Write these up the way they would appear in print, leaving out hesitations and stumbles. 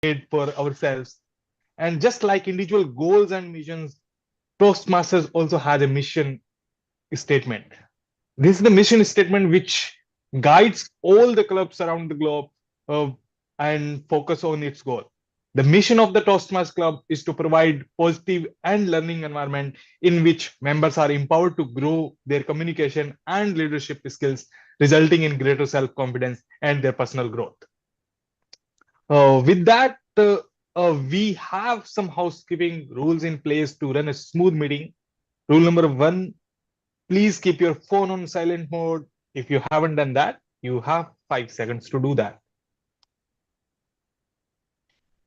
made for ourselves. And just like individual goals and missions, Toastmasters also has a mission statement. This is the mission statement which guides all the clubs around the globe uh, and focus on its goal. The mission of the Toastmasters Club is to provide positive and learning environment in which members are empowered to grow their communication and leadership skills, resulting in greater self-confidence and their personal growth. With that, we have some housekeeping rules in place to run a smooth meeting. Rule number one, please keep your phone on silent mode. If you haven't done that, you have 5 seconds to do that.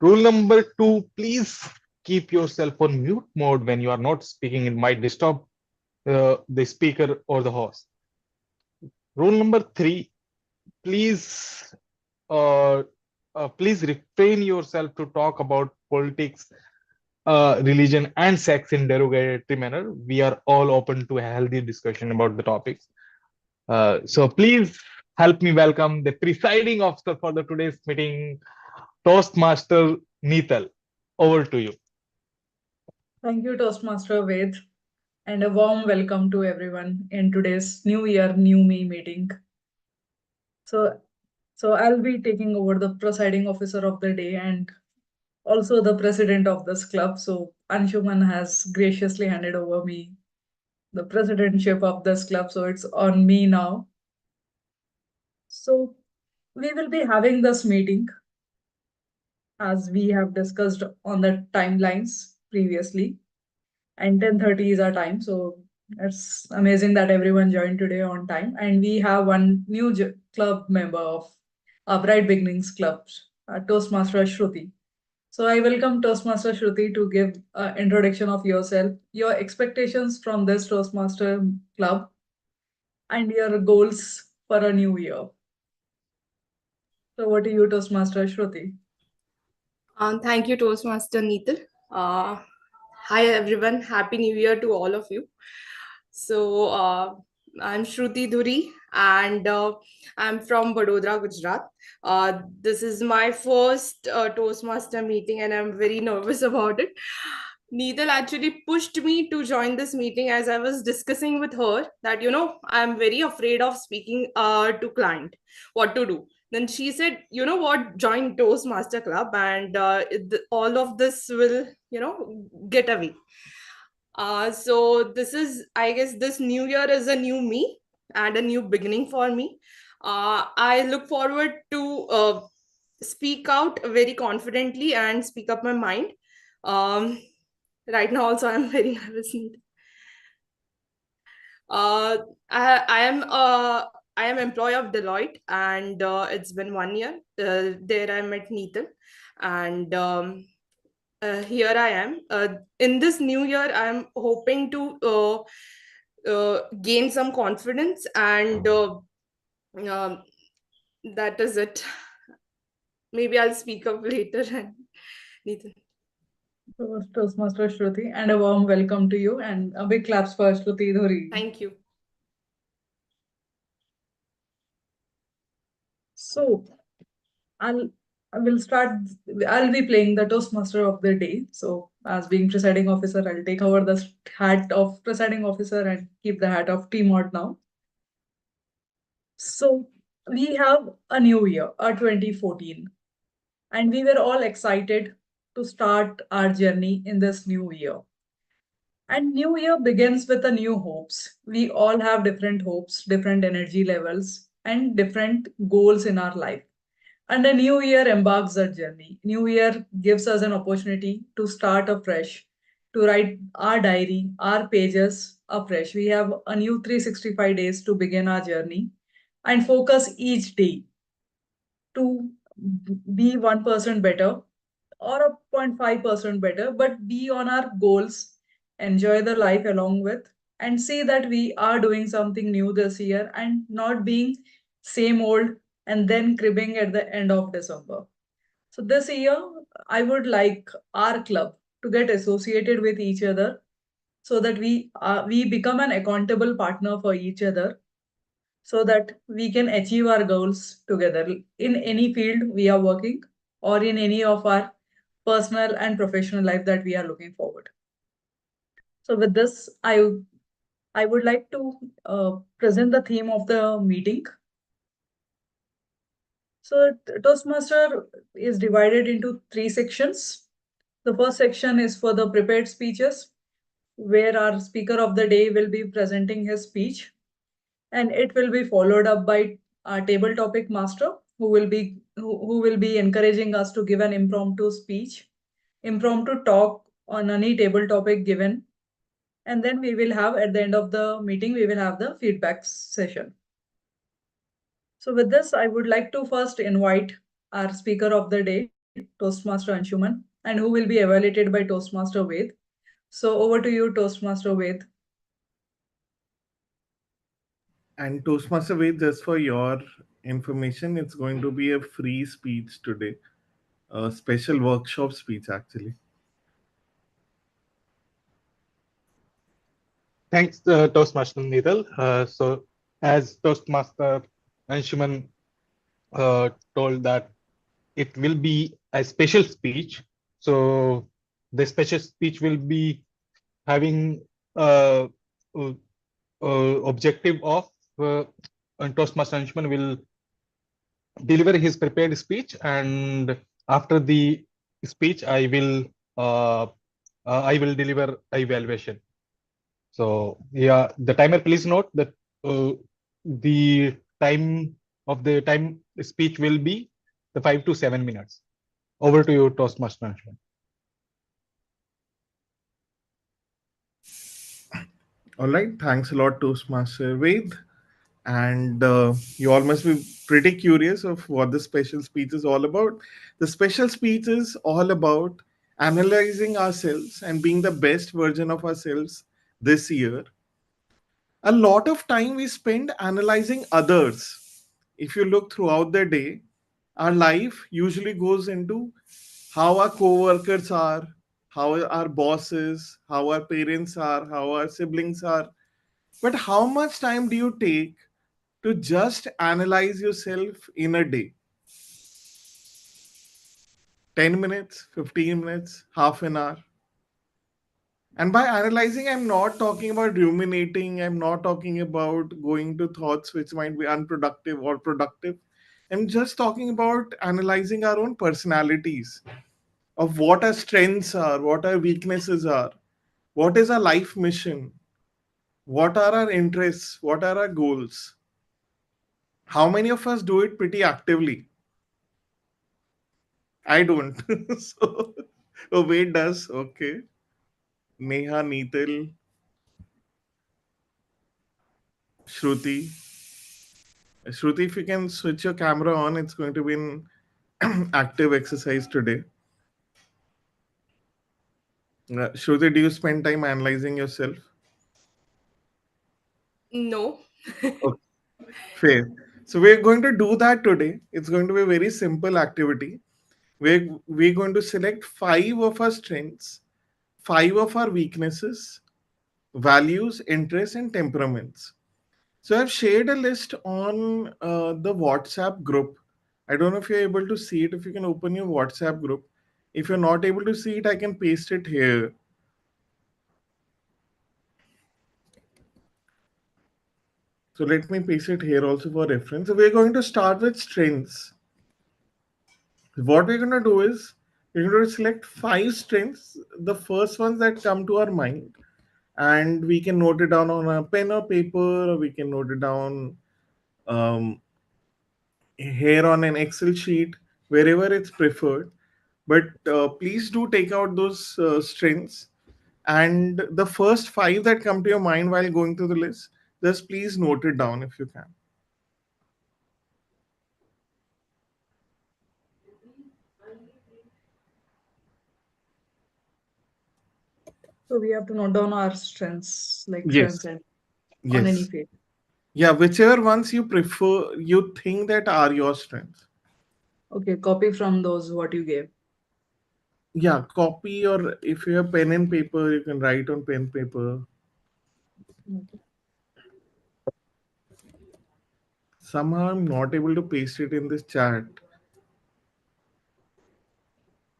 Rule number two, please keep yourself on mute mode when you are not speaking. It might disturb the speaker or the host. Rule number three, please uh, please refrain yourself to talk about politics, religion, and sex in derogatory manner. We are all open to a healthy discussion about the topics. So please help me welcome the presiding officer for the today's meeting, Toastmaster Neetal. Over to you. Thank you, Toastmaster Ved, and a warm welcome to everyone in today's New Year, New Me meeting. So, so I'll be taking over the presiding officer of the day and also the president of this club. So Anshuman has graciously handed over me the presidentship of this club. So it's on me now. So we will be having this meeting as we have discussed on the timelines previously. And 10:30 is our time. So it's amazing that everyone joined today on time. And we have one new club member of our Bright Beginnings Club, Toastmaster Shruti. So I welcome Toastmaster Shruti to give an introduction of yourself, your expectations from this Toastmaster Club, and your goals for a new year. So what do you, Toastmaster Shruti? Thank you, Toastmaster Neetal. Hi, everyone. Happy New Year to all of you. So, I'm Shruti Dhuri, and I'm from Vadodara, Gujarat. This is my first Toastmaster meeting, and I'm very nervous about it. Neetal actually pushed me to join this meeting as I was discussing with her that, I'm very afraid of speaking to client, what to do. Then she said, you know what, join Toastmaster Club and all of this will, get away. So this is, I guess, this new year is a new me and a new beginning for me. I look forward to speak out very confidently and speak up my mind. Right now also I'm very nervous. I am employee of Deloitte, and it's been 1 year. There I met Neetal, and here I am. In this new year, I'm hoping to gain some confidence, and um that is it. Maybe I'll speak up later. Neetal. Toastmaster Shruti, and a warm welcome to you, and a big claps for Shruti Dhuri. Thank you. So, I will start. I'll be playing the Toastmaster of the day. So, as being presiding officer, I'll take over the hat of presiding officer and keep the hat of team mod now. So, we have a new year, 2014, and we were all excited to start our journey in this new year. And new year begins with a new hopes. We all have different hopes, different energy levels, and different goals in our life. And a new year embarks our journey. New year gives us an opportunity to start afresh, to write our diary, our pages afresh. We have a new 365 days to begin our journey and focus each day to be 1% better or a 0.5% better, but be on our goals, enjoy the life along with, and see that we are doing something new this year and not being same old and then cribbing at the end of December. So this year, I would like our club to get associated with each other so that we become an accountable partner for each other so that we can achieve our goals together in any field we are working. or in any of our personal and professional life that we are looking forward. So with this, I would like to present the theme of the meeting. So Toastmaster is divided into three sections. The first section is for the prepared speeches, where our speaker of the day will be presenting his speech, and it will be followed up by our table topic master, who will be encouraging us to give an impromptu speech, impromptu talk on any table topic given, and then we will have at the end of the meeting we will have the feedback session. So with this, I would like to first invite our speaker of the day, Toastmaster Anshuman, and who will be evaluated by Toastmaster Ved. So over to you, Toastmaster Ved. And Toastmaster Ved, just for your information, it's going to be a free speech today, a special workshop speech actually. Thanks, Toastmaster Needle. So, as Toastmaster Anshuman told that it will be a special speech. So, the special speech will be having uh, uh, objective of Toastmaster Anshuman will deliver his prepared speech, and after the speech, uh, I will deliver evaluation. So yeah, the timer, please note that the time of the time speech will be the 5 to 7 minutes. Over to you, Toastmaster Management. All right, thanks a lot, Toastmaster Ved. And you all must be pretty curious of what the special speech is all about. The special speech is all about analyzing ourselves and being the best version of ourselves this year. A lot of time we spend analyzing others. If you look throughout the day, our life usually goes into how our co-workers are, how our bosses, how our parents are, how our siblings are. But how much time do you take to just analyze yourself in a day? 10 minutes, 15 minutes, half an hour. And by analyzing, I'm not talking about ruminating, I'm not talking about going to thoughts which might be unproductive or productive. I'm just talking about analyzing our own personalities, of what our strengths are, what our weaknesses are, what is our life mission, what are our interests, what are our goals. How many of us do it pretty actively? I don't. So, oh, wait, does. Okay. Neha, Neetal, Shruti. Shruti, if you can switch your camera on, it's going to be an active exercise today. Shruti, do you spend time analyzing yourself? No. Okay, fair. So we're going to do that today. It's going to be a very simple activity. We're going to select five of our strengths, five of our weaknesses, values, interests, and temperaments. So I've shared a list on the WhatsApp group. I don't know if you're able to see it. If you can open your WhatsApp group. If you're not able to see it, I can paste it here. So let me paste it here also for reference. So we're going to start with strengths. What we're going to do is we're going to select five strengths, the first ones that come to our mind, and we can note it down on a pen or paper, or we can note it down um, here on an Excel sheet, wherever it's preferred. But please do take out those strengths, and the first five that come to your mind while going through the list, just please note it down if you can. So we have to note down our strengths, like strengths Yes. and on any Yes. field. Yeah, whichever ones you prefer, you think that are your strengths. Okay, copy from those what you gave. Yeah, copy, or if you have pen and paper, you can write on pen paper. Okay. Somehow I'm not able to paste it in this chat.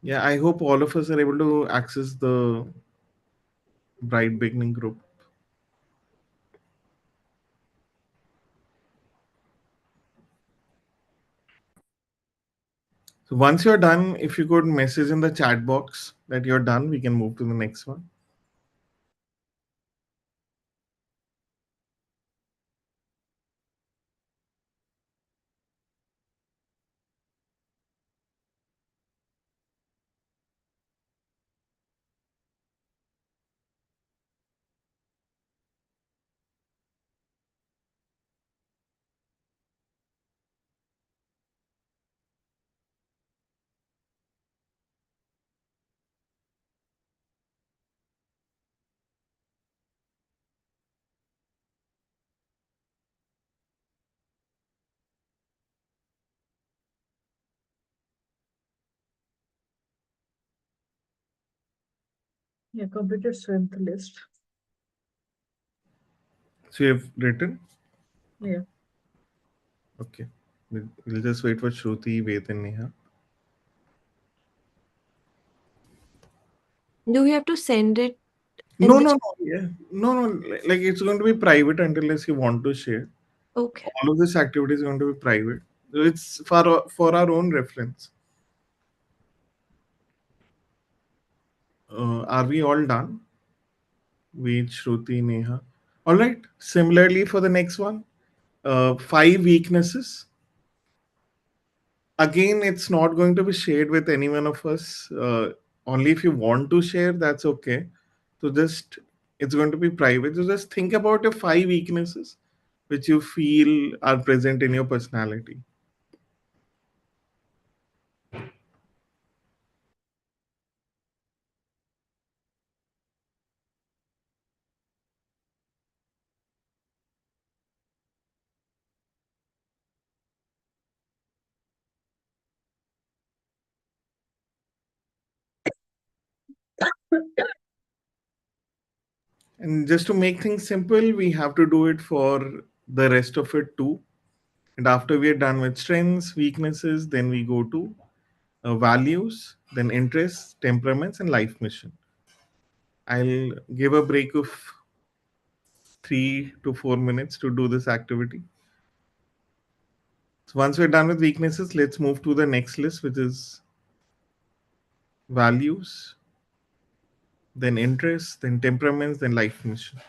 Yeah, I hope all of us are able to access the Bright Beginning group. So once you're done, if you could message in the chat box that you're done, we can move to the next one. Yeah, completed strength list. So you have written? Yeah. Okay. We'll just wait for Shruti, Ved, and Neha. Do we have to send it in No, the no, chat? no. Yeah. No, no. Like it's going to be private unless you want to share. Okay. All of this activity is going to be private. So it's for our own reference. Are we all done? Ved, Shruti, Neha. All right. Similarly for the next one, five weaknesses. Again, it's not going to be shared with any one of us. Only if you want to share, that's okay. So just it's going to be private. So just think about your five weaknesses which you feel are present in your personality. And just to make things simple, we have to do it for the rest of it too. And after we are done with strengths, weaknesses, then we go to values, then interests, temperaments, and life mission. I'll give a break of 3 to 4 minutes to do this activity. So once we're done with weaknesses, let's move to the next list, which is values, then interests, then temperaments, then life mission.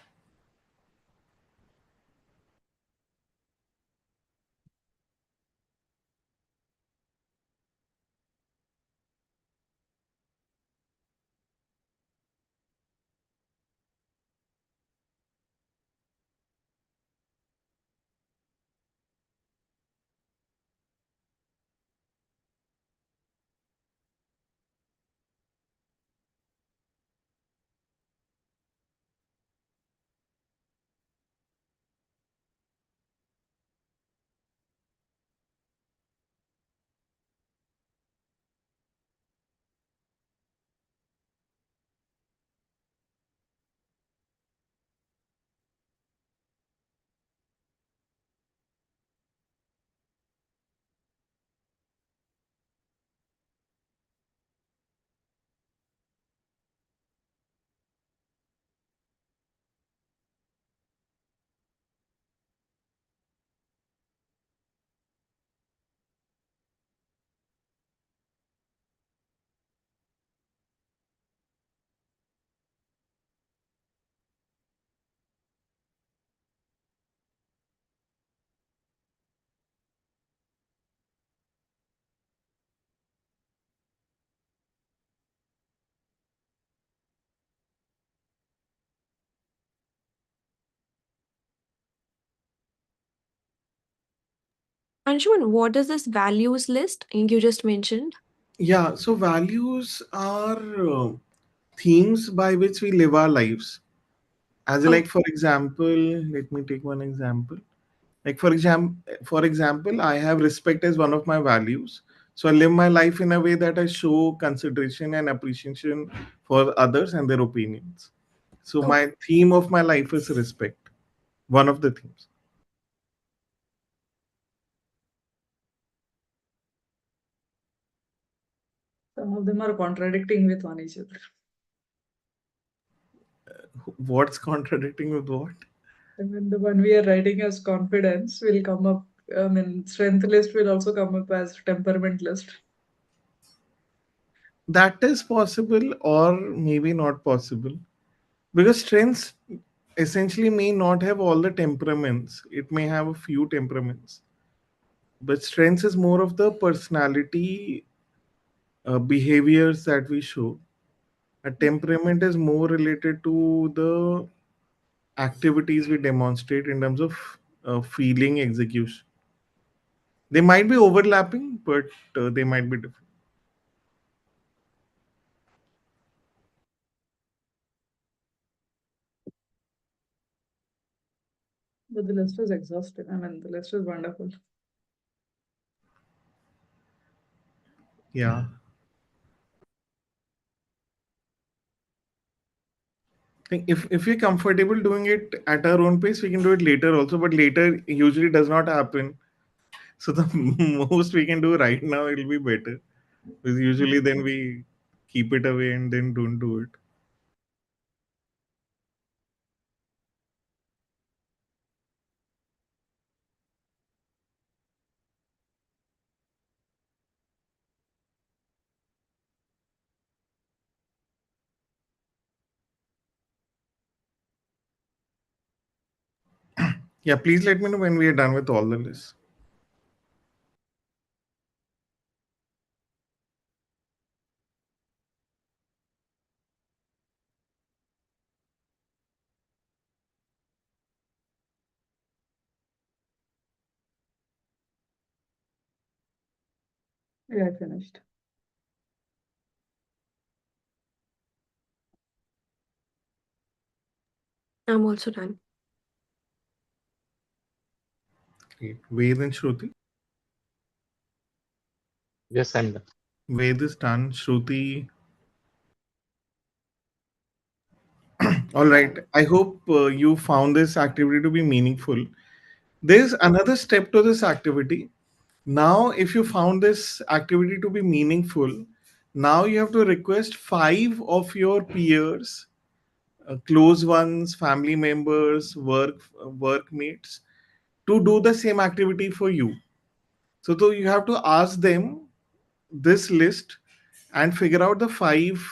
Anshuman, what is this values list you just mentioned? Yeah, so values are themes by which we live our lives. As in, Oh, like for example, let me take one example. Like for example, I have respect as one of my values. So I live my life in a way that I show consideration and appreciation for others and their opinions. So oh, my theme of my life is respect. One of the themes. Some of them are contradicting with one each other. What's contradicting with what? I mean, the one we are writing as confidence will come up. I mean, strength list will also come up as temperament list. That is possible or maybe not possible. Because strengths essentially may not have all the temperaments, it may have a few temperaments. But strengths is more of the personality behaviors that we show. A temperament is more related to the activities we demonstrate in terms of feeling execution. They might be overlapping, but they might be different. But the list is exhausting. I mean, the list is wonderful. Yeah. If we're comfortable doing it at our own pace, we can do it later also. But later usually does not happen. So the most we can do right now, it'll be better. Because usually then we keep it away and then don't do it. Yeah, please let me know when we are done with all the lists. Yeah, I finished. I'm also done. Great. Ved and Shruti. Yes, I'm done. Ved is done. Shruti. All right. I hope you found this activity to be meaningful. There's another step to this activity. Now, if you found this activity to be meaningful, now you have to request five of your peers, close ones, family members, workmates, to do the same activity for you. So you have to ask them this list and figure out the five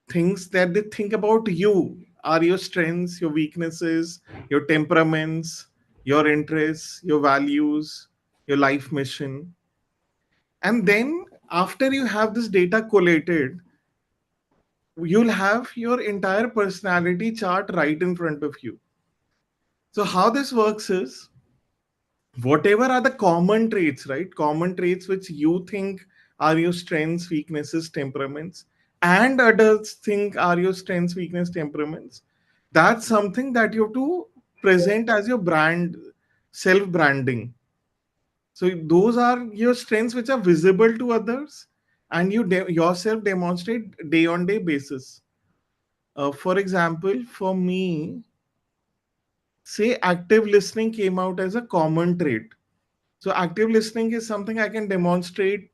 things that they think about you are your strengths, your weaknesses, your temperaments, your interests, your values, your life mission. And then after you have this data collated, you'll have your entire personality chart right in front of you. So how this works is whatever are the common traits, right? Common traits which you think are your strengths, weaknesses, temperaments, and others think are your strengths, weakness, temperaments. That's something that you have to present as your brand, self branding. So those are your strengths which are visible to others, and you yourself demonstrate day on day basis. For example, for me, say active listening came out as a common trait. So active listening is something I can demonstrate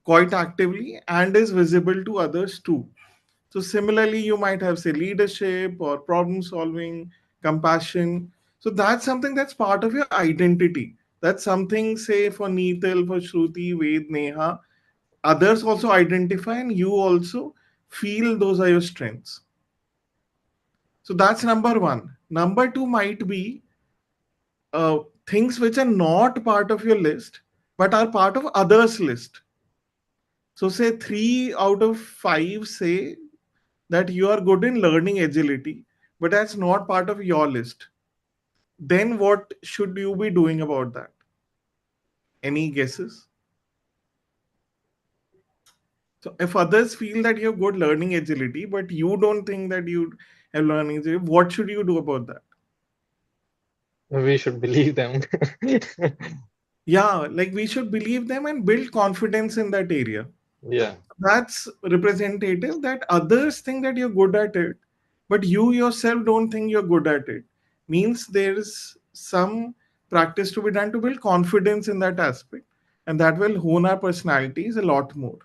quite actively and is visible to others too. So similarly, you might have say leadership or problem solving, compassion. So that's something that's part of your identity. That's something say for Neetal, for Shruti, Ved, Neha, others also identify and you also feel those are your strengths. So that's number one. Number two might be things which are not part of your list but are part of others list. So say 3 out of 5 say that you are good in learning agility, but that's not part of your list. Then what should you be doing about that? Any guesses? So if others feel that you have good learning agility but you don't think that you have learning agility, what should you do about that? We should believe them. Yeah, like we should believe them and build confidence in that area. Yeah. That's representative that others think that you're good at it, but you yourself don't think you're good at it. Means there's some practice to be done to build confidence in that aspect, and that will hone our personalities a lot more.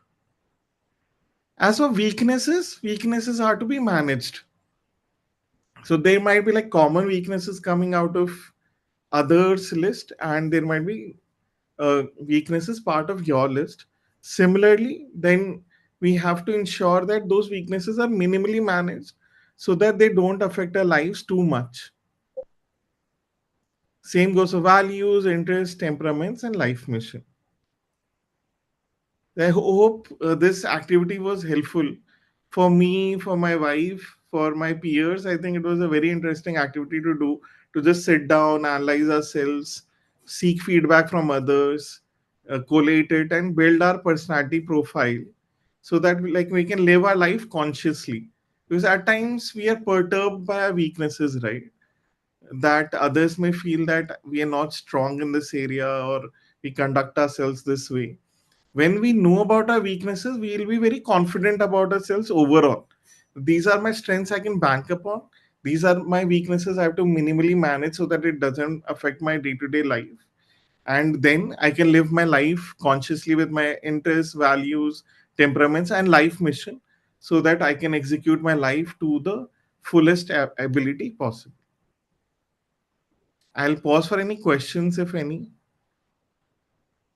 As for weaknesses, weaknesses are to be managed. So there might be like common weaknesses coming out of others list, and there might be weaknesses part of your list. Similarly, then we have to ensure that those weaknesses are minimally managed so that they don't affect our lives too much. Same goes for values, interests, temperaments, and life mission. I hope this activity was helpful for me, for my wife, for my peers. I think it was a very interesting activity to do, to just sit down, analyze ourselves, seek feedback from others, collate it, and build our personality profile so that like we can live our life consciously. Because at times we are perturbed by our weaknesses, right? That others may feel that we are not strong in this area or we conduct ourselves this way. When we know about our weaknesses, we will be very confident about ourselves overall. These are my strengths I can bank upon. These are my weaknesses I have to minimally manage so that it doesn't affect my day to day life. And then I can live my life consciously with my interests, values, temperaments, and life mission so that I can execute my life to the fullest ability possible. I'll pause for any questions, if any.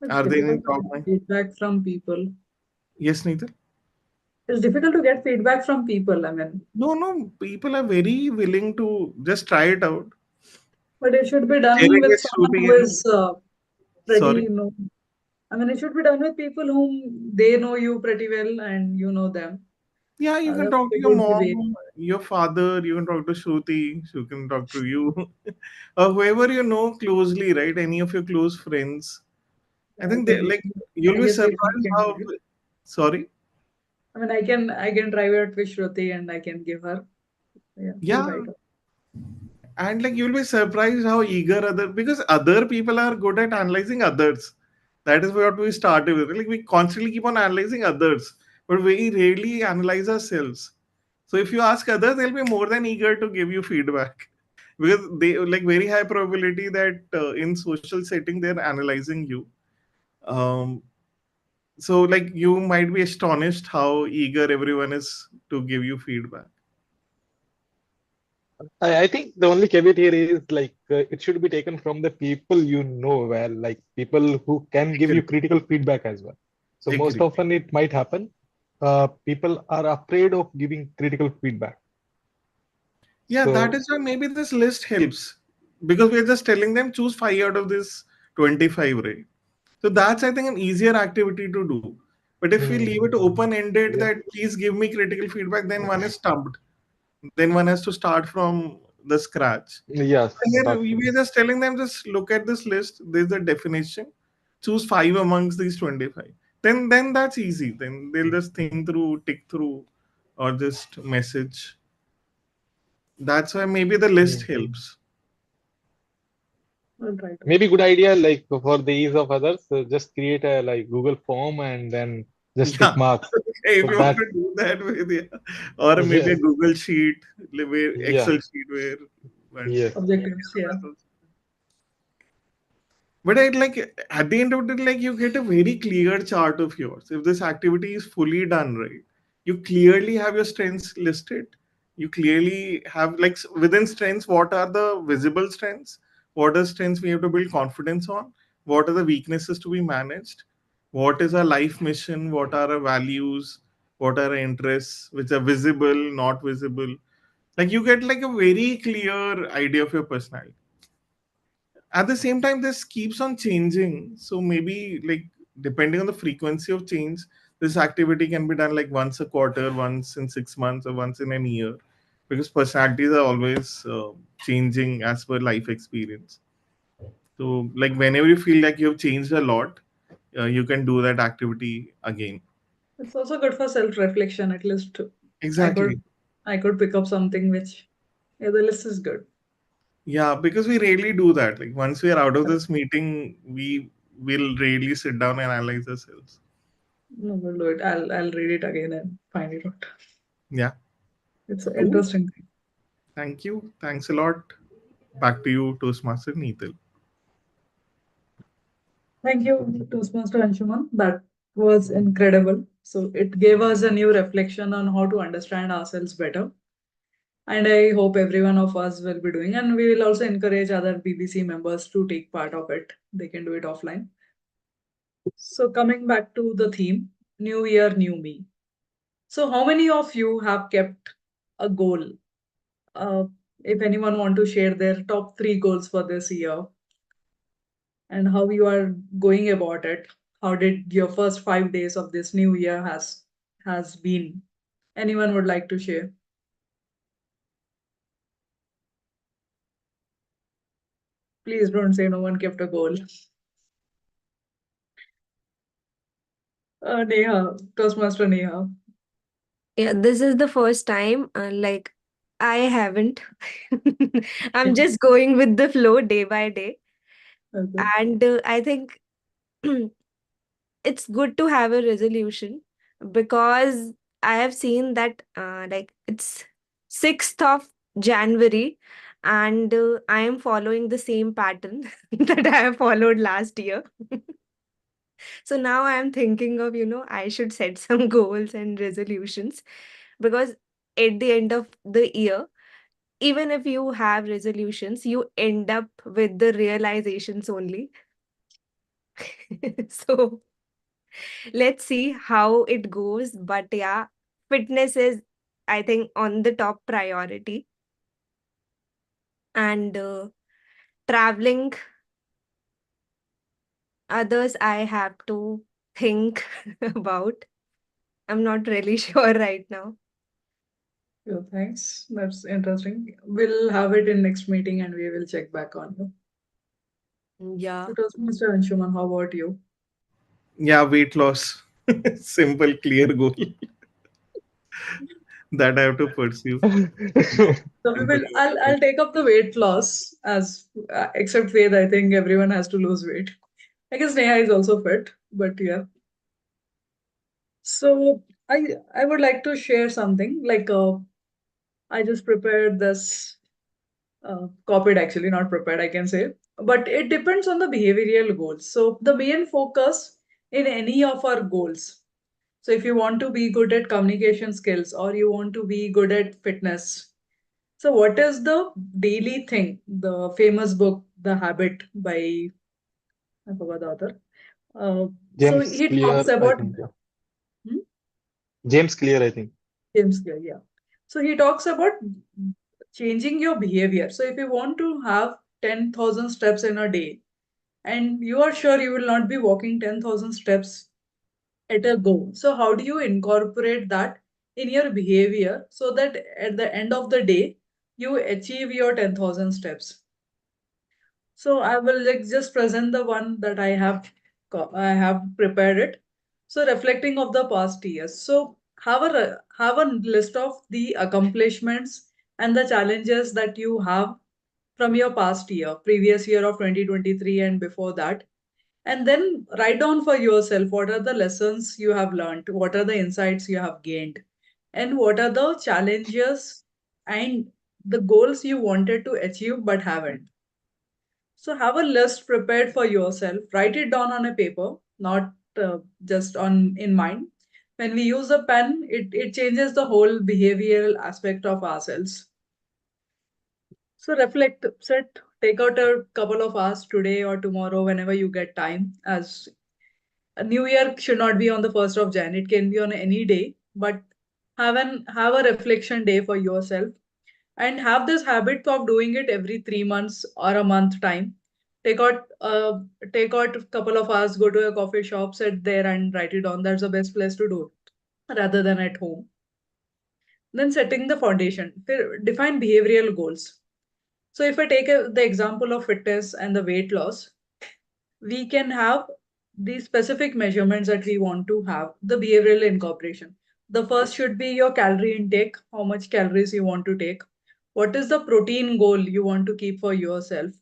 It's Are there any difficult to top get line? feedback from people. Yes, Neither? It's difficult to get feedback from people. I mean, No, no. People are very willing to just try it out. but it should be done Sharing with with someone Shruti who and is sorry. pretty, I mean, it should be done with people whom they know you pretty well and you know them. Yeah, you can That talk would to be your good debate. mom, your father, you can talk to Shruti, she can talk to you, or whoever you know closely, right? Any of your close friends. I I think they think, like you'll I be guess we surprised can how. do it. Sorry. I mean, I can try it with Shruti and I can give her. Yeah, we'll Yeah, try it. and like you'll be surprised how eager other, because other people are good at analyzing others. That is what we started with. Like we constantly keep on analyzing others, but we rarely analyze ourselves. So if you ask others, they'll be more than eager to give you feedback because they like very high probability that in social setting they're analyzing you. Um, so like you might be astonished how eager everyone is to give you feedback. I think the only caveat here is like it should be taken from the people you know well, like people who can give Agree. you critical feedback as well. So most Agree. often it might happen. People are afraid of giving critical feedback. Yeah, that So is why maybe this list helps because we're just telling them choose five out of this 25, right? So that's, I think, an easier activity to do. But if we leave it open ended yeah, that please give me critical feedback, then one is stumped. Then one has to start from the scratch. yes, Here start we from were just telling them just look at this list. There's a definition. Choose five amongst these 25. Then that's easy. Then they'll just think through, tick through, or just message. That's why maybe the list Mm. helps. We'll try to. Maybe good idea like for the ease of others, just create a like Google form and then just Yeah. tick marks. If So you want that to do that with, yeah. Or maybe a yeah, Google sheet, where yeah, Excel sheet where one. yes. Objectives, yeah. But I like at the end of it, like you get a very clear chart of yours. If this activity is fully done right, you clearly have your strengths listed. You clearly have like within strengths, what are the visible strengths? What are strengths we have to build confidence on? What are the weaknesses to be managed? What is our life mission? What are our values? What are our interests, which are visible, not visible? Like you get like a very clear idea of your personality. At the same time this keeps on changing, so maybe like depending on the frequency of change, this activity can be done like once a quarter, once in 6 months, or once in a year, because personalities are always changing as per life experience. So like whenever you feel like you have changed a lot, you can do that activity again. It's also good for self-reflection. At least I Exactly. could I could pick up something which, yeah, the list is good. Yeah, because we rarely do that. Like once we are out of this meeting, we will rarely sit down and analyze ourselves. No, we'll do it. I'll read it again and find it out. Yeah. It's an Cool. interesting thing. Thank you. Thanks a lot. Back to you, Toastmaster Neetal. Thank you, Toastmaster Anshuman. That was incredible. So it gave us a new reflection on how to understand ourselves better. And I hope every one of us will be doing. And we will also encourage other BBC members to take part of it. They can do it offline. So coming back to the theme, New Year, New Me. So how many of you have kept a goal? Uh, if anyone want to share their top three goals for this year and how you are going about it, how did your first 5 days of this new year has been? Anyone would like to share? Please don't say no one kept a goal. Neha, Toastmaster Neha. Yeah, this is the first time, like, I haven't. I'm just going with the flow day by day. Okay. And I think it's good to have a resolution because I have seen that, like, it's 6th of January and I am following the same pattern that I have followed last year. So now I am thinking of, I should set some goals and resolutions because at the end of the year, even if you have resolutions, you end up with the realizations only. So let's see how it goes. But yeah, fitness is, I think, on the top priority. And traveling, others I have to think about. I'm not really sure right now. Yeah, thanks. That's interesting. We'll have it in next meeting and we will check back on you. Yeah. So Toastmaster Anshuman, how about you? Yeah, weight loss. Simple, clear goal that I have to pursue. So we will. I'll take up the weight loss as except Ved. I think everyone has to lose weight. I guess Neha is also fit, but yeah. So I would like to share something like I just prepared this copied actually not prepared I can say, but it depends on the behavioral goals. So the main focus in any of our goals. So if you want to be good at communication skills or you want to be good at fitness, so what is the daily thing? The famous book, The Habit by I forgot the author. So James he talks Clear, I about think. Yeah. hmm? James Clear, I think. James Clear, yeah. So he talks about changing your behavior. So if you want to have 10,000 steps in a day, and you are sure you will not be walking 10,000 steps at a go. So how do you incorporate that in your behavior so that at the end of the day, you achieve your 10,000 steps? So I will like just present the one that I have prepared it. So reflecting of the past years. So have a list of the accomplishments and the challenges that you have from your past year, previous year of 2023 and before that. And then write down for yourself what are the lessons you have learned, what are the insights you have gained, and what are the challenges and the goals you wanted to achieve but haven't. So have a list prepared for yourself. Write it down on a paper, not just on in mind. When we use a pen, it changes the whole behavioral aspect of ourselves. So reflect, set, take out a couple of hours today or tomorrow whenever you get time. As a new year should not be on the 1st of Jan. It can be on any day, but have a reflection day for yourself and have this habit of doing it every 3 months or a month time. Take out a couple of hours, go to a coffee shop, sit there and write it down. That's the best place to do it rather than at home. Then setting the foundation. Define behavioral goals. So if I take the example of fitness and the weight loss, we can have these specific measurements that we want to have, the behavioral incorporation. The first should be your calorie intake, how much calories you want to take. What is the protein goal you want to keep for yourself?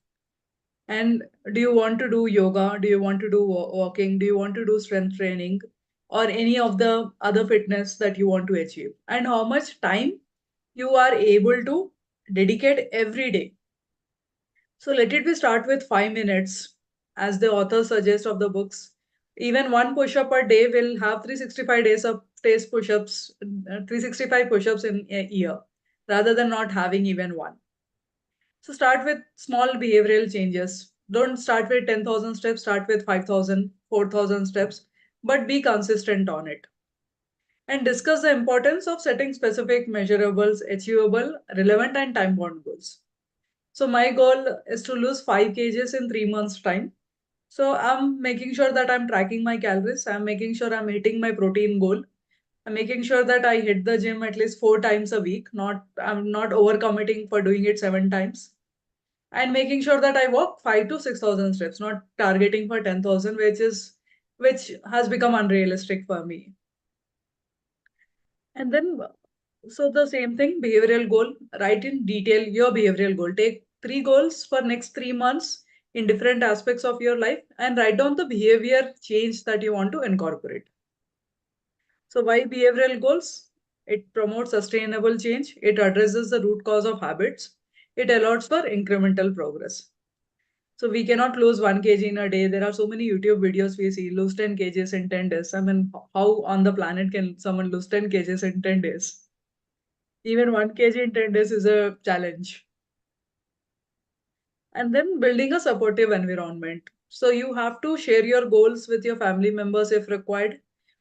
And do you want to do yoga? Do you want to do walking? Do you want to do strength training? Or any of the other fitness that you want to achieve? And how much time you are able to dedicate every day. So let it be start with 5 minutes, as the author suggests of the books. Even one push-up per day will have 365 days of days push-ups, 365 push-ups in a year, rather than not having even one. So start with small behavioral changes. Don't start with 10,000 steps, start with 5,000, 4,000 steps, but be consistent on it. And discuss the importance of setting specific, measurables, achievable, relevant, and time bound goals. So my goal is to lose 5 kgs in 3 months' time. So I'm making sure that I'm tracking my calories. I'm making sure I'm hitting my protein goal. I'm making sure that I hit the gym at least 4 times a week. I'm not overcommitting for doing it 7 times. And making sure that I walk 5 to 6,000 steps, not targeting for 10,000, which has become unrealistic for me. And then, so the same thing, behavioral goal, write in detail your behavioral goal. Take 3 goals for next 3 months in different aspects of your life and write down the behavior change that you want to incorporate. So why behavioral goals? It promotes sustainable change. It addresses the root cause of habits. It allows for incremental progress. So we cannot lose 1 kg in a day. There are so many YouTube videos we see lose 10 kgs in 10 days. I mean, how on the planet can someone lose 10 kgs in 10 days? Even 1 kg in 10 days is a challenge. And then building a supportive environment. So you have to share your goals with your family members if required,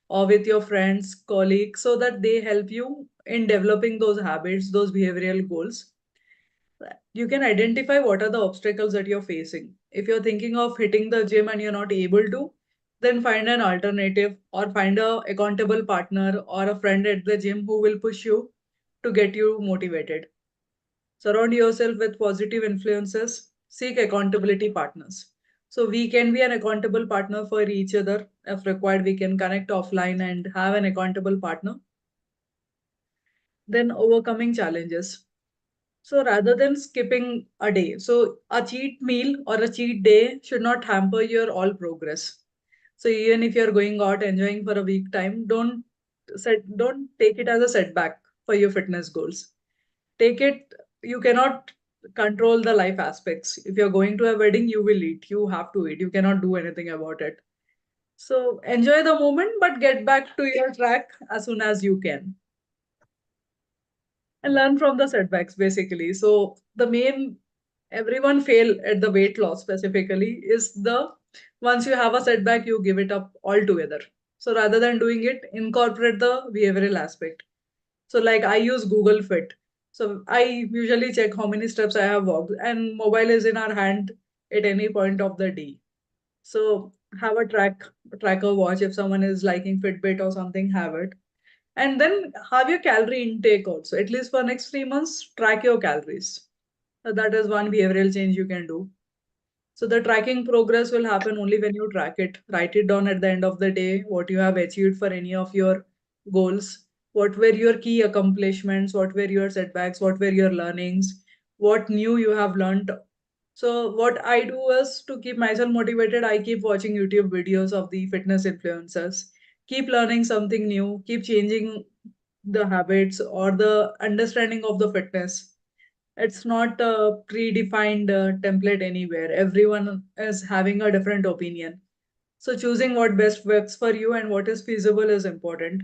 or with your friends, colleagues, so that they help you in developing those habits, those behavioral goals. You can identify what are the obstacles that you're facing. If you're thinking of hitting the gym and you're not able to, then find an alternative or find a accountable partner or a friend at the gym who will push you to get you motivated. Surround yourself with positive influences. Seek accountability partners. So we can be an accountable partner for each other. If required, we can connect offline and have an accountable partner. Then overcoming challenges. So rather than skipping a day, so a cheat meal or a cheat day should not hamper your all progress. So even if you're going out enjoying for a week time, don't take it as a setback for your fitness goals. Take it, you cannot control the life aspects. If you're going to a wedding, you will eat. You have to eat. You cannot do anything about it. So enjoy the moment, but get back to your track as soon as you can. And learn from the setbacks basically. So the main everyone fail at the weight loss specifically is the once you have a setback you give it up altogether. So rather than doing it, incorporate the behavioral aspect. So like I use Google Fit. So I usually check how many steps I have walked, and mobile is in our hand at any point of the day. So have a tracker watch. If someone is liking Fitbit or something, have it. And then have your calorie intake also. At least for next 3 months, track your calories. So that is one behavioral change you can do. So the tracking progress will happen only when you track it. Write it down at the end of the day, what you have achieved for any of your goals, what were your key accomplishments, what were your setbacks, what were your learnings, what new you have learned. So what I do is to keep myself motivated, I keep watching YouTube videos of the fitness influencers, keep learning something new, keep changing the habits or the understanding of the fitness. It's not a predefined template anywhere. Everyone is having a different opinion. So choosing what best works for you and what is feasible is important.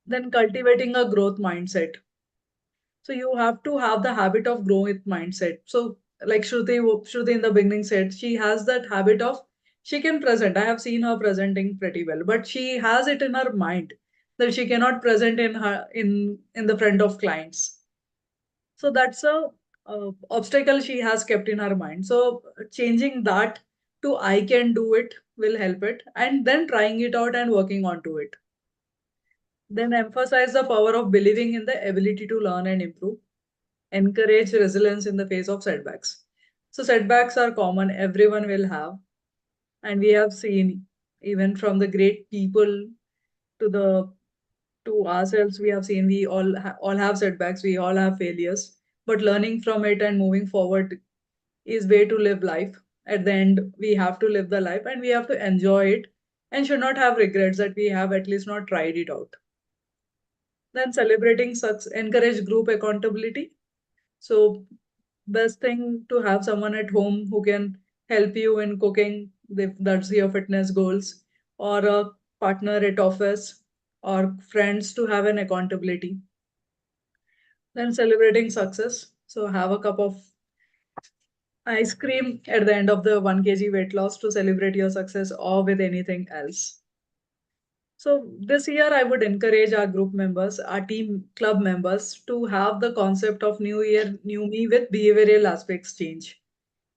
Then cultivating a growth mindset. So you have to have the habit of growth mindset. So like Shruti in the beginning said, she has that habit of she can present. I have seen her presenting pretty well, but she has it in her mind that she cannot present in the front of clients. So that's a obstacle she has kept in her mind. So changing that to I can do it will help it, and then trying it out and working onto it. Then emphasize the power of believing in the ability to learn and improve. Encourage resilience in the face of setbacks. So setbacks are common, everyone will have, and we have seen even from the great people to the to ourselves, we have seen we all have setbacks, we all have failures, but learning from it and moving forward is way to live life. At the end, we have to live the life and we have to enjoy it and should not have regrets that we have at least not tried it out. Then celebrating success, encourage group accountability. So best thing to have someone at home who can help you in cooking, if that's your fitness goals, or a partner at office, or friends to have an accountability. Then celebrating success. So have a cup of ice cream at the end of the 1 kg weight loss to celebrate your success or with anything else. So this year, I would encourage our group members, our team club members to have the concept of New Year, New Me with behavioral aspects change.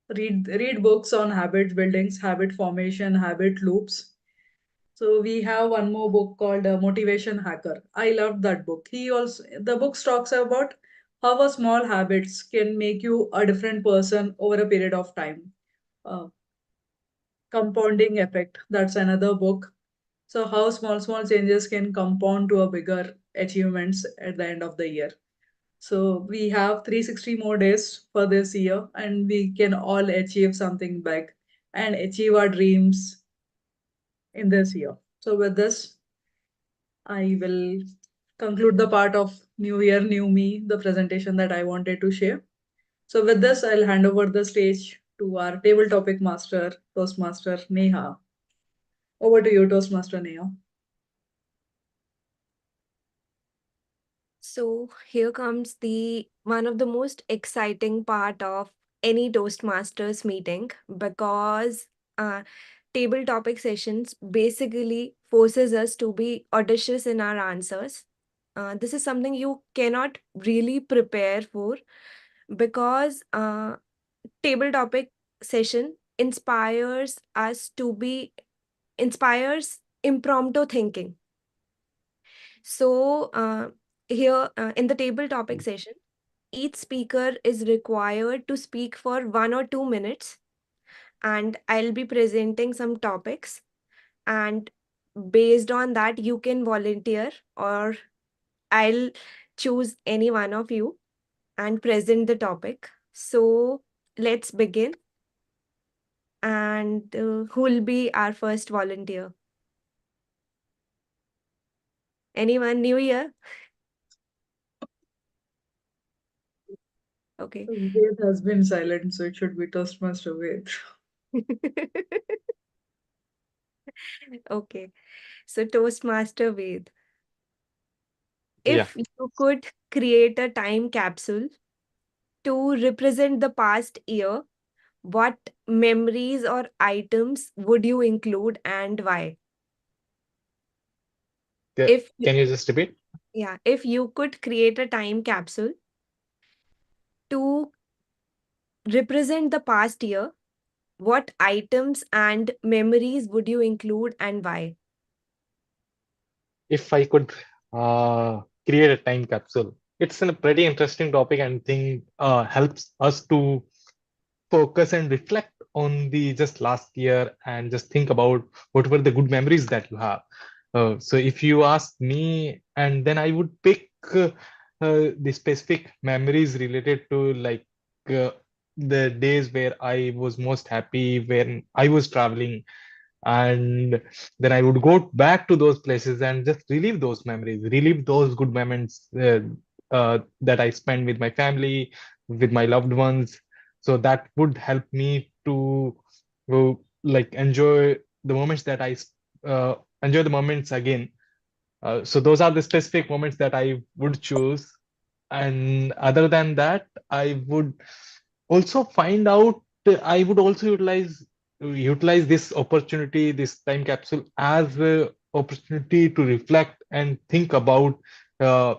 Read books on habit buildings, habit formation, habit loops. So we have one more book called Motivation Hacker. I loved that book. The book talks about how a small habits can make you a different person over a period of time. Uh, Compounding effect. That's another book. So how small changes can compound to a bigger achievements at the end of the year. So we have 360 more days for this year, and we can all achieve something big and achieve our dreams in this year. So with this, I will conclude the part of New Year, New Me, the presentation that I wanted to share. So with this, I'll hand over the stage to our table topic master, Toastmaster Neha. Over to you, Toastmaster Neha. So here comes the one of the most exciting part of any Toastmasters meeting, because uh, table topic sessions basically forces us to be audacious in our answers. This is something you cannot really prepare for, because table topic session inspires impromptu thinking. So here in the table topic session, each speaker is required to speak for 1 or 2 minutes, and I'll be presenting some topics, and based on that you can volunteer, or I'll choose any one of you and present the topic. So let's begin. And who will be our first volunteer? Anyone new here? Okay. Ved has been silent, so it should be Toastmaster Ved. Okay. So Toastmaster Ved, Yeah. if you could create a time capsule to represent the past year, what memories or items would you include and why? If you- Can you just repeat? yeah, if you could create a time capsule to represent the past year, what items and memories would you include and why? If I could create a time capsule, it's a pretty interesting topic and thing helps us to focus and reflect on the just last year and just think about what were the good memories that you have. So if you ask me, and then I would pick the specific memories related to like uh, the days where I was most happy when I was traveling, and then I would go back to those places and just relive those memories, relive those good moments that I spent with my family, with my loved ones. So that would help me to like enjoy the moments again. So those are the specific moments that I would choose. And other than that, I would also find out, I would also utilize this opportunity, this time capsule, as a opportunity to reflect and think about uh,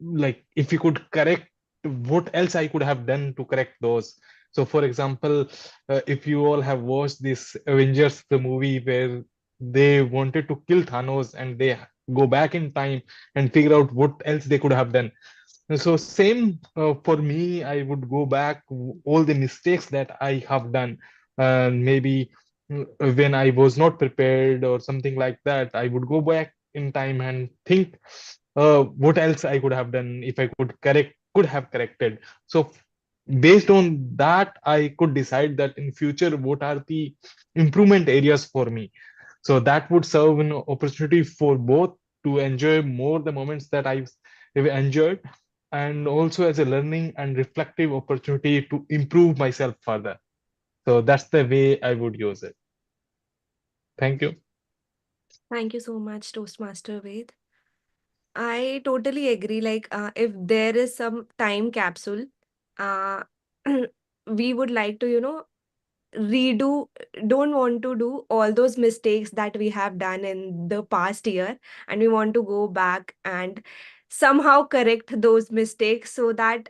like if you could correct, what else I could have done to correct those. So for example, if you all have watched this Avengers the movie where they wanted to kill Thanos and they go back in time and figure out what else they could have done. So same for me, I would go back all the mistakes that I have done, and maybe when I was not prepared or something like that, I would go back in time and think what else I could have done if I could have corrected. So based on that, I could decide that in future what are the improvement areas for me. So that would serve an opportunity for both to enjoy more the moments that I've enjoyed, and also as a learning and reflective opportunity to improve myself further. So that's the way I would use it. Thank you. Thank you so much, Toastmaster Ved. I totally agree. Like, if there is some time capsule, uh, we would like to, redo, don't want to do all those mistakes that we have done in the past year, and we want to go back and somehow correct those mistakes so that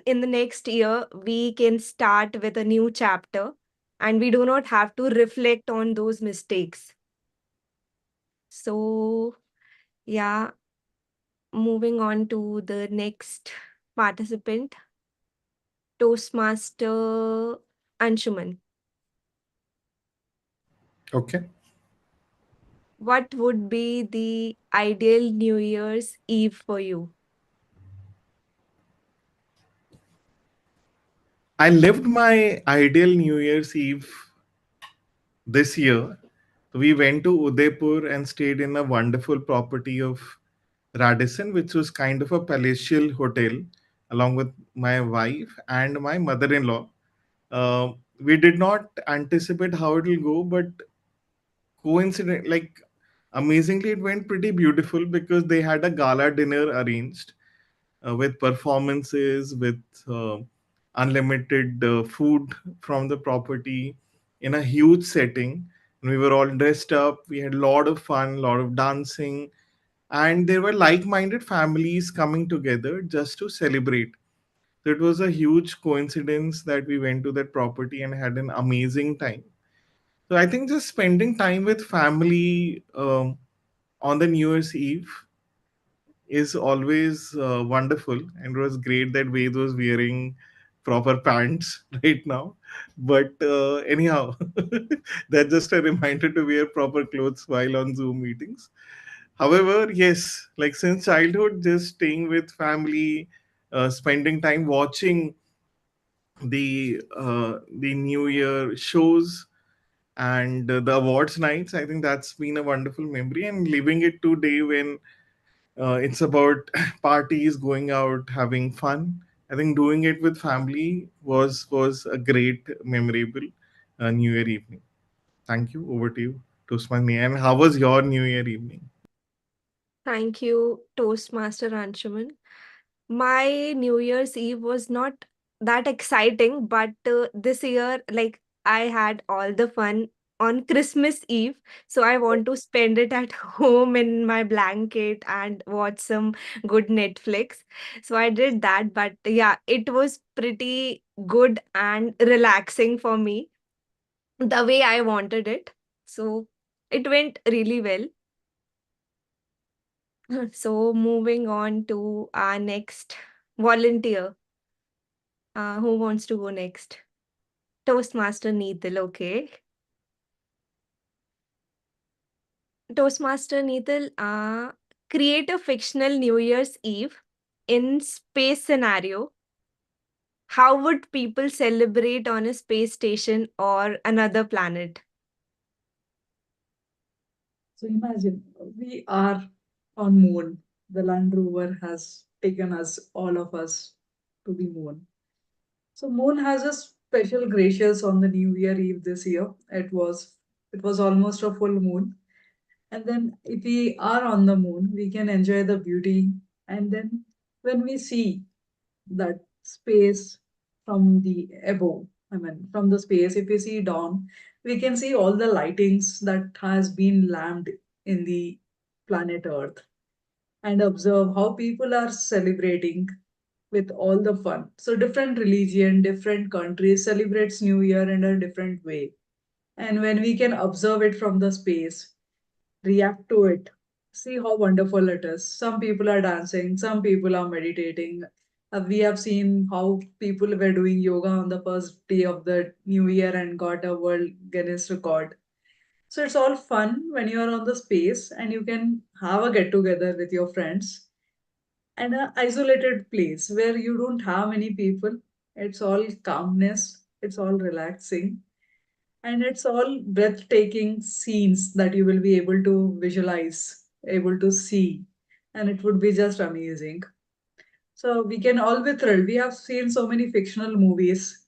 in the next year we can start with a new chapter and we do not have to reflect on those mistakes. So, yeah, moving on to the next participant, Toastmaster Anshuman. Okay. What would be the ideal New Year's Eve for you? I lived my ideal New Year's Eve this year. We went to Udaipur and stayed in a wonderful property of Radisson, which was kind of a palatial hotel, along with my wife and my mother in law. We did not anticipate how it will go, but coincident, like amazingly, it went pretty beautiful because they had a gala dinner arranged with performances, with uh, unlimited food from the property in a huge setting. And we were all dressed up. We had a lot of fun, a lot of dancing, and there were like-minded families coming together just to celebrate. So it was a huge coincidence that we went to that property and had an amazing time. So I think just spending time with family on the New Year's Eve is always wonderful, and it was great that Ved was wearing proper pants right now. But anyhow, that's just a reminder to wear proper clothes while on Zoom meetings. However, yes, like since childhood, just staying with family, spending time watching the New Year shows and the awards nights. I think that's been a wonderful memory, and living it today when it's about parties, going out, having fun. I think doing it with family was a great, memorable New Year evening. Thank you. Over to you, Tusmani. And how was your New Year evening? Thank you, Toastmaster Anshuman. My New Year's Eve was not that exciting, but this year, like, I had all the fun on Christmas Eve. So I want to spend it at home in my blanket and watch some good Netflix. So I did that, but yeah, it was pretty good and relaxing for me the way I wanted it. So it went really well. So moving on to our next volunteer. Who wants to go next? Toastmaster Neetal, okay. Toastmaster Neetal, create a fictional New Year's Eve in space scenario. How would people celebrate on a space station or another planet? So imagine we are on moon. The Land Rover has taken us, all of us, to the moon. So moon has a special gracious on the New Year Eve this year. It was almost a full moon. And then if we are on the moon, we can enjoy the beauty. And then when we see that space from the above, I mean from the space, if we see dawn, we can see all the lightings that has been lamped in the planet Earth and observe how people are celebrating with all the fun. So different religion, different countries celebrates New Year in a different way. And when we can observe it from the space, react to it, see how wonderful it is. Some people are dancing, some people are meditating. We have seen how people were doing yoga on the first day of the new year and got a world Guinness record. So it's all fun when you are on the space and you can have a get together with your friends and an isolated place where you don't have many people. It's all calmness, it's all relaxing, and it's all breathtaking scenes that you will be able to visualize, able to see, and it would be just amazing. So we can all be thrilled. We have seen so many fictional movies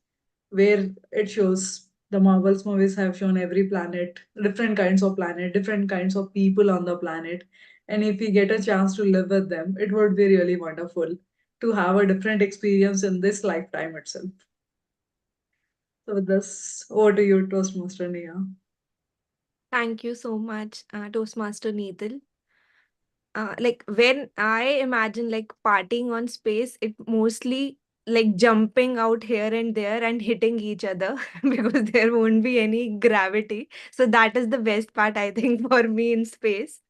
where it shows The Marvels movies have shown every planet, different kinds of planet, different kinds of people on the planet. And if we get a chance to live with them, it would be really wonderful to have a different experience in this lifetime itself. So with this, over to you, Toastmaster Nia. Thank you so much, Toastmaster Needle. Like when I imagine like partying on space, it mostly like jumping out here and there and hitting each other because there won't be any gravity. So that is the best part, I think, for me in space.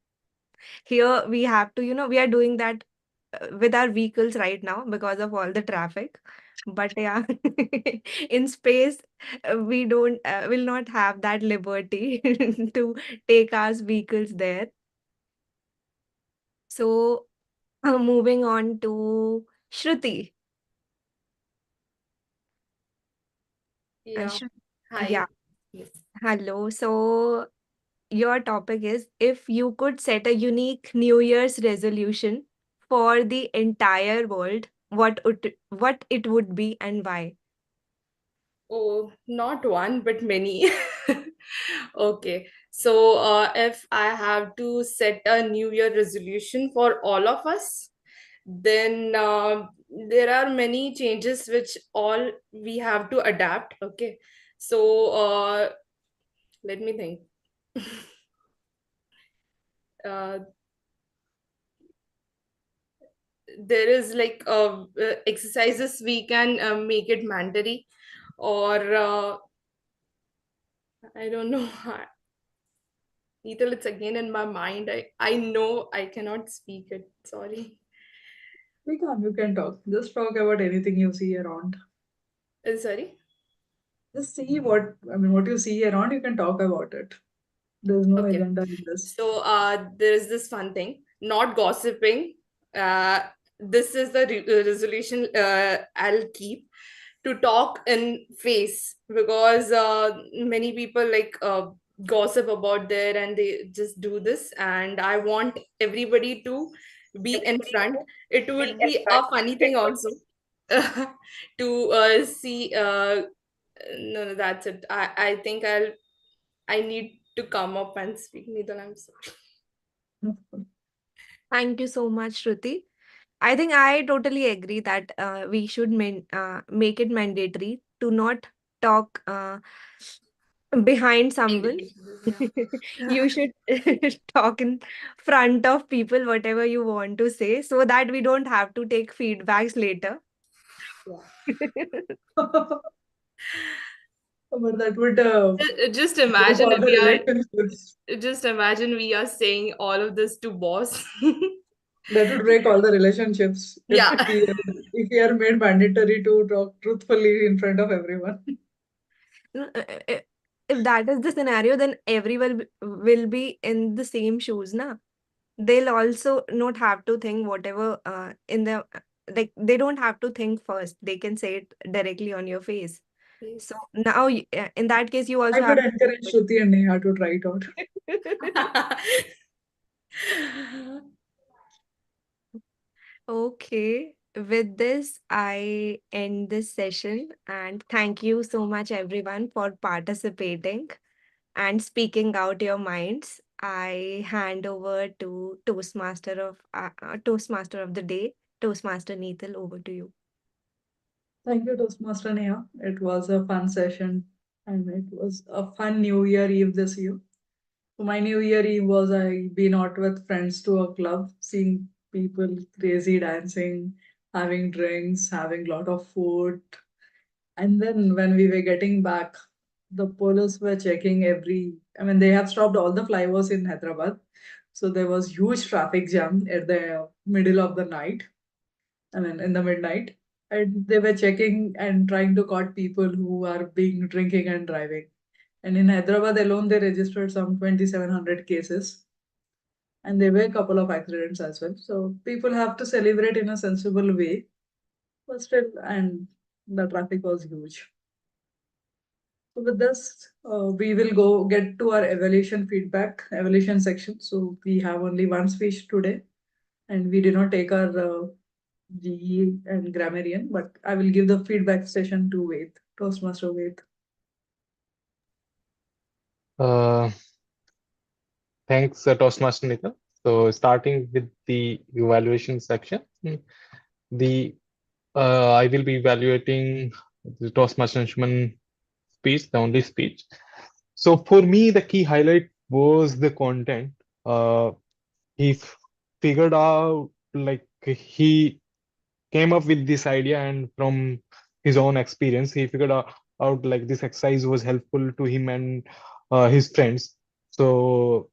Here we have to, we are doing that with our vehicles right now because of all the traffic. But yeah, in space, we don't will not have that liberty to take our vehicles there. So moving on to Shruti. Yeah. Shruti, yeah, Hi. Yes. hello. So your topic is if you could set a unique New Year's resolution for the entire world, what it would be and why? Oh, not one, but many. Okay. So, if I have to set a New Year resolution for all of us, then there are many changes which all we have to adapt. Okay. So, let me think. uh, there is like exercises we can make it mandatory, or I don't know. Needle, it's again in my mind. I know I cannot speak it. Sorry. You can talk. Just talk about anything you see around. Sorry. Just see what you see around, you can talk about it. There's no Okay. agenda in this. So there is this fun thing, not gossiping. Uh, this is the resolution I'll keep, to talk in face, because many people like gossip about there and they just do this, and I want everybody to be in front. It would be a funny thing also to see. No, no, that's it. I think I need to come up and speak. Neither, I'm sorry. Thank you so much, Shruti. I think I totally agree that we should make it mandatory to not talk behind someone. Yeah. You should talk in front of people, whatever you want to say, so that we don't have to take feedbacks later. Yeah. But that would Just break imagine all the we relationships. are just imagine we are saying all of this to boss. That would break all the relationships if Yeah. we are made mandatory to talk truthfully in front of everyone. No, if that is the scenario, then everyone will be in the same shoes, na? They'll also not have to think whatever in the like they don't have to think first. They can say it directly on your face. Yes. So now, in that case, you I also would have encourage Shruti and Neha to try it out. Okay. With this, I end this session and thank you so much, everyone, for participating and speaking out your minds. I hand over to Toastmaster of the day, Toastmaster Neethal. Over to you. Thank you, Toastmaster Neha. It was a fun session and it was a fun New Year Eve this year. So my New Year Eve was I been out with friends to a club, seeing people crazy dancing, having drinks, having lot of food. And then when we were getting back, the police were checking they have stopped all the flyovers in Hyderabad. So there was huge traffic jam at the middle of the night. In the midnight. And they were checking and trying to caught people who are being drinking and driving. And in Hyderabad alone, they registered some 2,700 cases. And there were a couple of accidents as well. So people have to celebrate in a sensible way. But still, and the traffic was huge. So with this, we will go get to our evaluation section. So we have only one speech today, and we did not take our GE and grammarian, but I will give the feedback session to Ved, Toastmaster Ved. Uh, Thanks, Toastmaster Nikhil. So, starting with the evaluation section, the I will be evaluating the Toastmaster Anshuman speech, the only speech. So, for me, the key highlight was the content. Uh, he figured out, like, he came up with this idea, and from his own experience he figured out like this exercise was helpful to him and his friends. So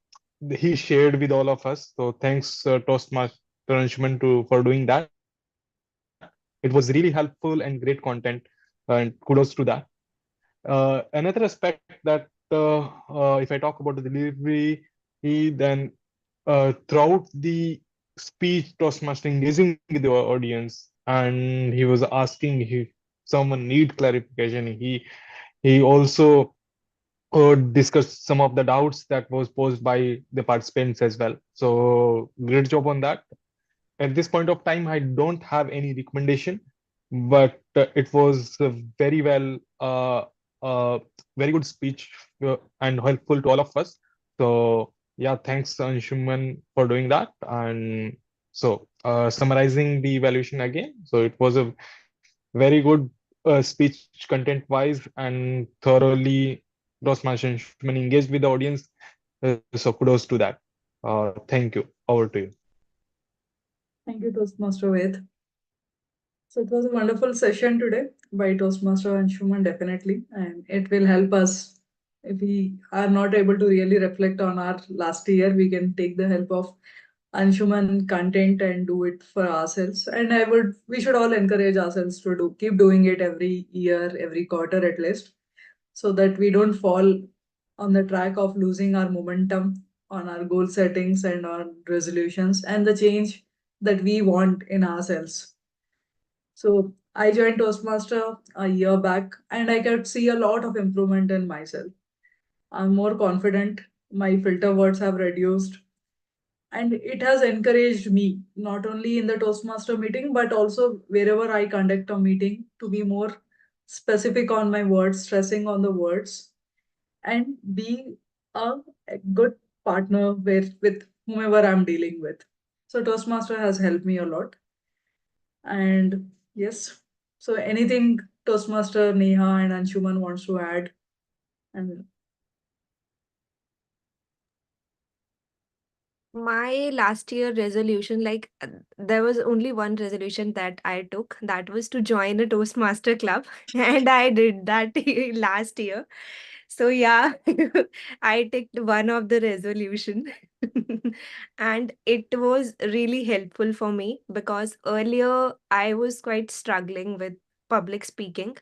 he shared with all of us. So thanks, Toastmaster Anshuman, to for doing that. It was really helpful and great content, and kudos to that. Another aspect that if I talk about the delivery, he then throughout the speech, Toastmaster engaging with the audience, and he was asking if someone need clarification. He also discussed some of the doubts that was posed by the participants as well. So great job on that. At this point of time, I don't have any recommendation, but it was very well, uh, very good speech, and helpful to all of us. So yeah, thanks, Anshuman, for doing that. And so summarizing the evaluation again, so it was a very good speech content wise, and thoroughly Toastmaster Anshuman engaged with the audience. So kudos to that. Thank you. Over to you. Thank you, Toastmaster Ved. So it was a wonderful session today by Toastmaster Anshuman, definitely, and it will help us if we are not able to really reflect on our last year. We can take the help of Anshuman content and do it for ourselves. And we should all encourage ourselves to keep doing it every year, every quarter at least, so that we don't fall on the track of losing our momentum on our goal settings and on resolutions and the change that we want in ourselves. So I joined Toastmaster a year back and I could see a lot of improvement in myself. I'm more confident, my filter words have reduced, and it has encouraged me not only in the Toastmaster meeting but also wherever I conduct a meeting to be more specific on my words, stressing on the words, and be a good partner with whomever I'm dealing with. So Toastmaster has helped me a lot. And yes, so anything Toastmaster Neha and Anshuman wants to add? And My last year resolution, like there was only one resolution that I took, that was to join a Toastmaster club, and I did that last year. So yeah, I ticked one of the resolution, and it was really helpful for me because earlier I was quite struggling with public speaking,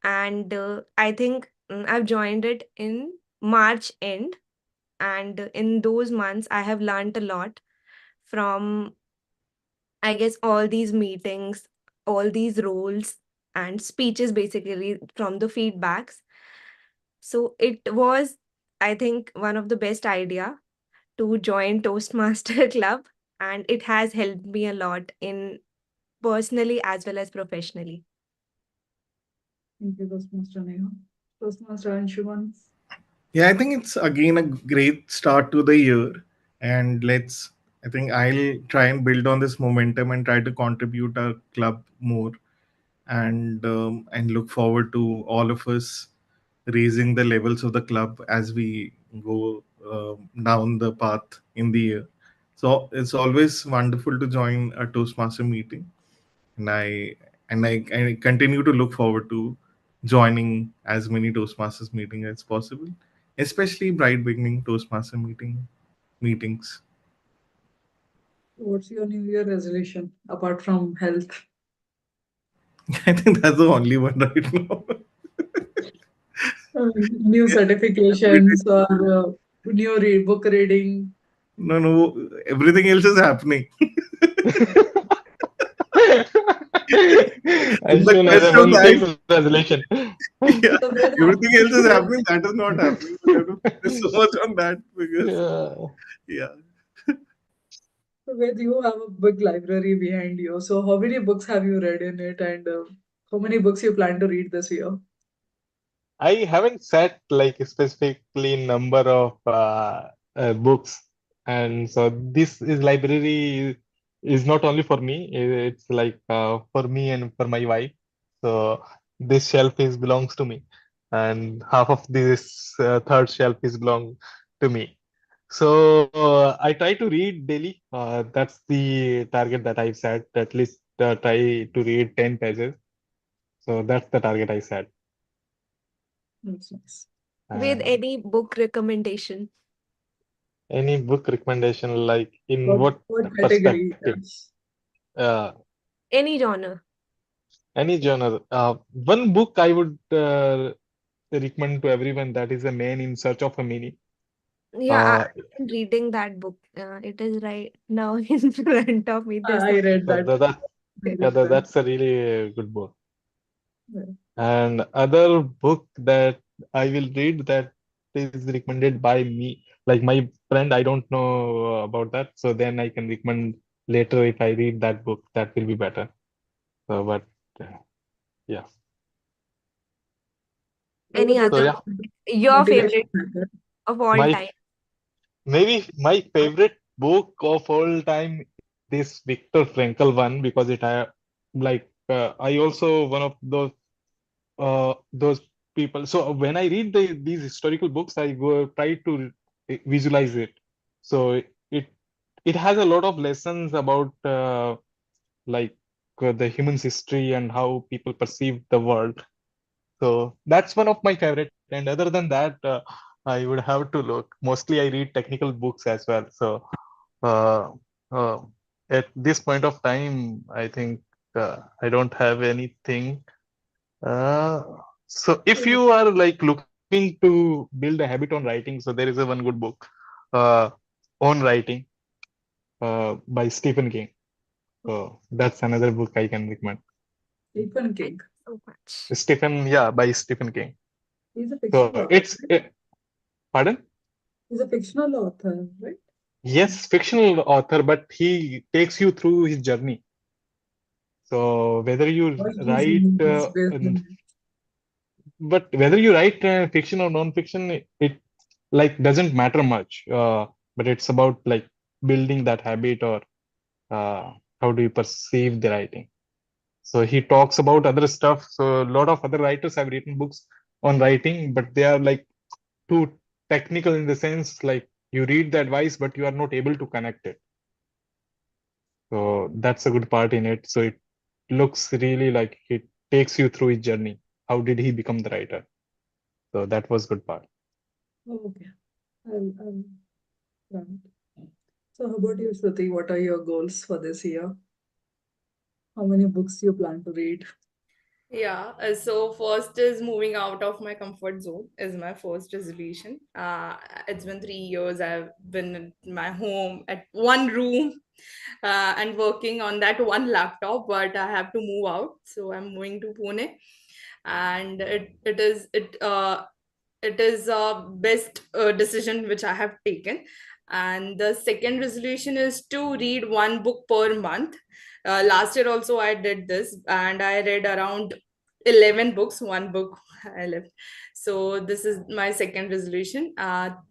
and I think I've joined it in March end, and in those months I have learned a lot from, I guess, all these meetings, all these roles and speeches, basically from the feedbacks. So it was, I think, one of the best idea to join Toastmaster Club, and it has helped me a lot in personally as well as professionally. thank you, Toastmaster Neha. Toastmaster Anshuman. Yeah, I think it's again a great start to the year. And I think I'll try and build on this momentum and try to contribute our club more, and look forward to all of us raising the levels of the club as we go down the path in the year. So it's always wonderful to join a Toastmaster meeting, and I continue to look forward to joining as many Toastmasters meeting as possible, especially bright beginning Toastmaster meetings. What's your New Year resolution apart from health? I think that's the only one right now. New Everything, certifications or new book reading? no, no, everything else is happening. In the Ashwin has quest a of one that, fixed resolution. yeah, So with everything else is happening. That is not happening. So we have to focus so much on that because, Yeah. yeah. So with you have a big library behind you. So how many books have you read in it, and how many books you plan to read this year? I haven't set like specifically number of books, and so this is library is not only for me. It's like for me and for my wife. So this shelf is belongs to me, and half of this third shelf is belong to me. So I try to read daily. That's the target that I set. At least try to read 10 pages. So that's the target I set. That's nice. With And any book recommendation, any book recommendation, like in What category? perspective? Uh, any genre. any genre. One book I would recommend to everyone, that is A Man in Search of a Meaning. Yeah, Uh, I'm reading that book. It is right now in front of me. This I read so that. that's a really good book. Yeah. And other book that I will read that is recommended by me, like my friend, I don't know about that. So then I can recommend later if I read that book, that will be better. So, but yeah. Oh, any that's So other yeah, book? Your motivation favorite matter. of all my time? maybe my favorite book of all time is this Viktor Frankl one, because it I like I also one of those people. So when I read these historical books, I go try to visualize it. So it it has a lot of lessons about like the human's history and how people perceive the world. So that's one of my favorite. And other than that, I would have to look. Mostly, I read technical books as well. So uh, uh, at this point of time, I think I don't have anything. Uh, so if you are like looking to build a habit on writing, so there is a one good book, uh, on writing, by Stephen King. So that's another book I can recommend. Stephen Thank King. you so much. Stephen, yeah, by Stephen King. He's a So fictional author. pardon? He's a fictional author, right? Yes, fictional author, but he takes you through his journey. So whether you What he's write, doing is based on but whether you write fiction or non-fiction, it like doesn't matter much. But it's about like building that habit, or how do you perceive the writing. So he talks about other stuff. So a lot of other writers have written books on writing, but they are like too technical in the sense like you read the advice, but you are not able to connect it. So that's a good part in it. So it looks really like it takes you through his journey. How did he become the writer? So that was good part. Oh, okay. I'll plan it. So how about you, Shruti? What are your goals for this year? How many books you plan to read? Yeah, so first is moving out of my comfort zone is my first resolution. It's been 3 years. I've been in my home at one room and working on that one laptop, but I have to move out. So I'm moving to Pune, and it is a best decision which I have taken. And the second resolution is to read one book per month. Last year also I did this, and I read around 11 books. One book I left. So this is my second resolution.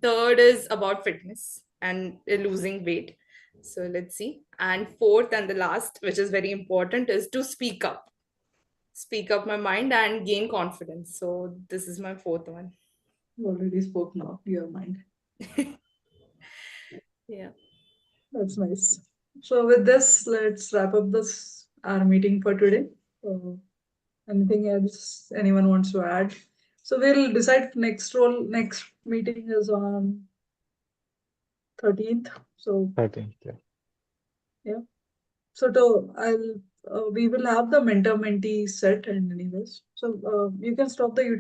Third is about fitness and losing weight. So let's see. And fourth and the last, which is very important, is to speak up my mind and gain confidence. So this is my fourth one. You already spoke now, your mind. Yeah. That's nice. So with this, let's wrap up this our meeting for today. Anything else anyone wants to add? So we'll decide next meeting is on 13th. So I think, yeah. yeah. So to I'll we will have the mentor mentee set and anyways. So you can stop the YouTube.